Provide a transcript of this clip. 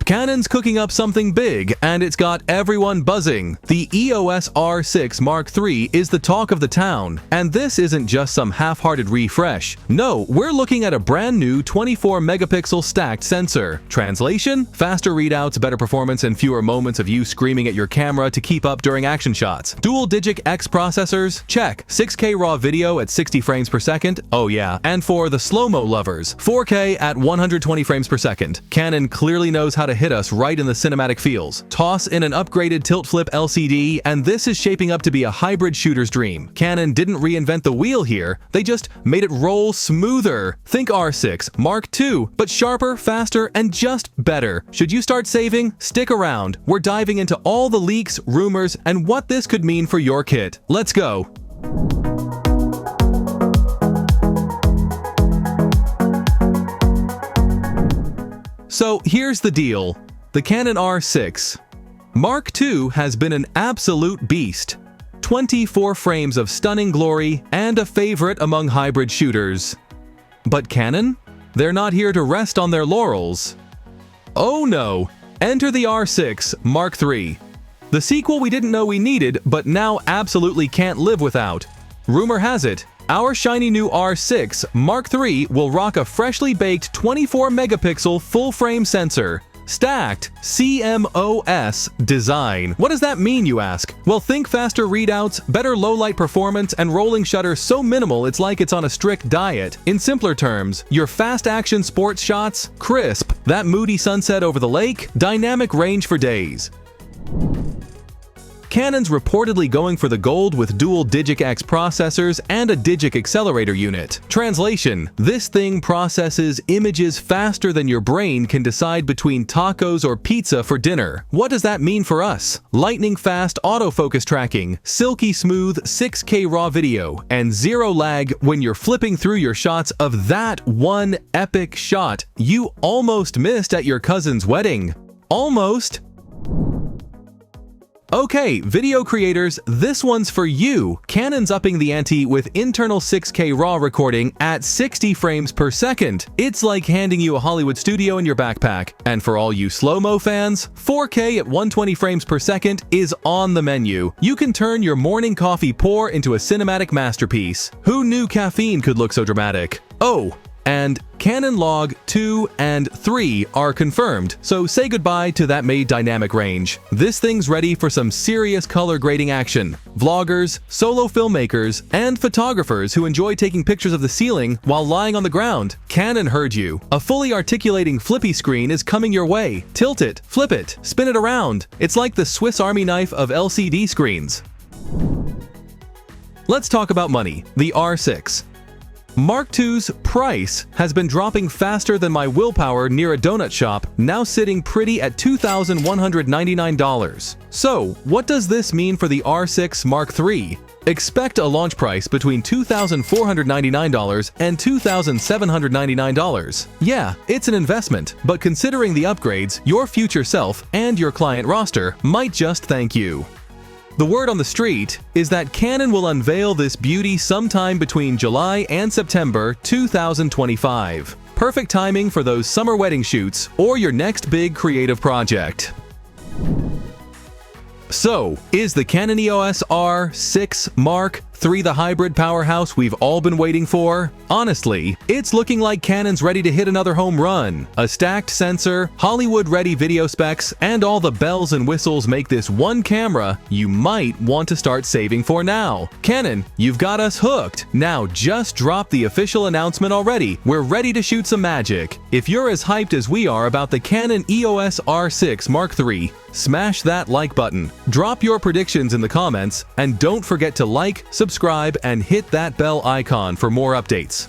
Canon's cooking up something big, and it's got everyone buzzing. The EOS R6 Mark III is the talk of the town, and this isn't just some half-hearted refresh. No, we're looking at a brand new 24-megapixel stacked sensor. Translation? Faster readouts, better performance, and fewer moments of you screaming at your camera to keep up during action shots. Dual-digit X processors? Check. 6K raw video at 60 frames per second? Oh yeah. And for the slow-mo lovers, 4K at 120 frames per second. Canon clearly knows how to hit us right in the cinematic feels. Toss in an upgraded tilt-flip LCD, and this is shaping up to be a hybrid shooter's dream. Canon didn't reinvent the wheel here, they just made it roll smoother. Think R6 Mark II, but sharper, faster, and just better. Should you start saving? Stick around. We're diving into all the leaks, rumors, and what this could mean for your kit. Let's go. So here's the deal. The Canon R6 Mark II has been an absolute beast. 24 frames of stunning glory and a favorite among hybrid shooters. But Canon? They're not here to rest on their laurels. Oh no! Enter the R6 Mark III. The sequel we didn't know we needed, but now absolutely can't live without. Rumor has it, our shiny new R6 Mark III will rock a freshly baked 24-megapixel full-frame sensor. Stacked CMOS design. What does that mean, you ask? Well, think faster readouts, better low-light performance, and rolling shutter so minimal it's like it's on a strict diet. In simpler terms, your fast-action sports shots, crisp. That moody sunset over the lake, dynamic range for days. Canon's reportedly going for the gold with dual Digic X processors and a Digic accelerator unit. Translation: this thing processes images faster than your brain can decide between tacos or pizza for dinner. What does that mean for us? Lightning fast autofocus tracking, silky smooth 6K raw video, and zero lag when you're flipping through your shots of that one epic shot you almost missed at your cousin's wedding. Almost. Okay, video creators, this one's for you. Canon's upping the ante with internal 6K RAW recording at 60 frames per second. It's like handing you a Hollywood studio in your backpack. And for all you slow-mo fans, 4K at 120 frames per second is on the menu. You can turn your morning coffee pour into a cinematic masterpiece. Who knew caffeine could look so dramatic? Oh, and Canon Log 2 and 3 are confirmed, so say goodbye to that May dynamic range. This thing's ready for some serious color grading action. Vloggers, solo filmmakers, and photographers who enjoy taking pictures of the ceiling while lying on the ground. Canon heard you. A fully articulating flippy screen is coming your way. Tilt it, flip it, spin it around. It's like the Swiss Army knife of LCD screens. Let's talk about money. The R6 Mark II's price has been dropping faster than my willpower near a donut shop, now sitting pretty at $2,199. So, what does this mean for the R6 Mark III? Expect a launch price between $2,499 and $2,799. Yeah, it's an investment, but considering the upgrades, your future self and your client roster might just thank you. The word on the street is that Canon will unveil this beauty sometime between July and September 2025. Perfect timing for those summer wedding shoots or your next big creative project. So, is the Canon EOS R6 Mark III the hybrid powerhouse we've all been waiting for? Honestly, it's looking like Canon's ready to hit another home run. A stacked sensor, Hollywood-ready video specs, and all the bells and whistles make this one camera you might want to start saving for now. Canon, you've got us hooked. Now just drop the official announcement already. We're ready to shoot some magic. If you're as hyped as we are about the Canon EOS R6 Mark III, smash that like button. Drop your predictions in the comments, and don't forget to like, subscribe, and hit that bell icon for more updates.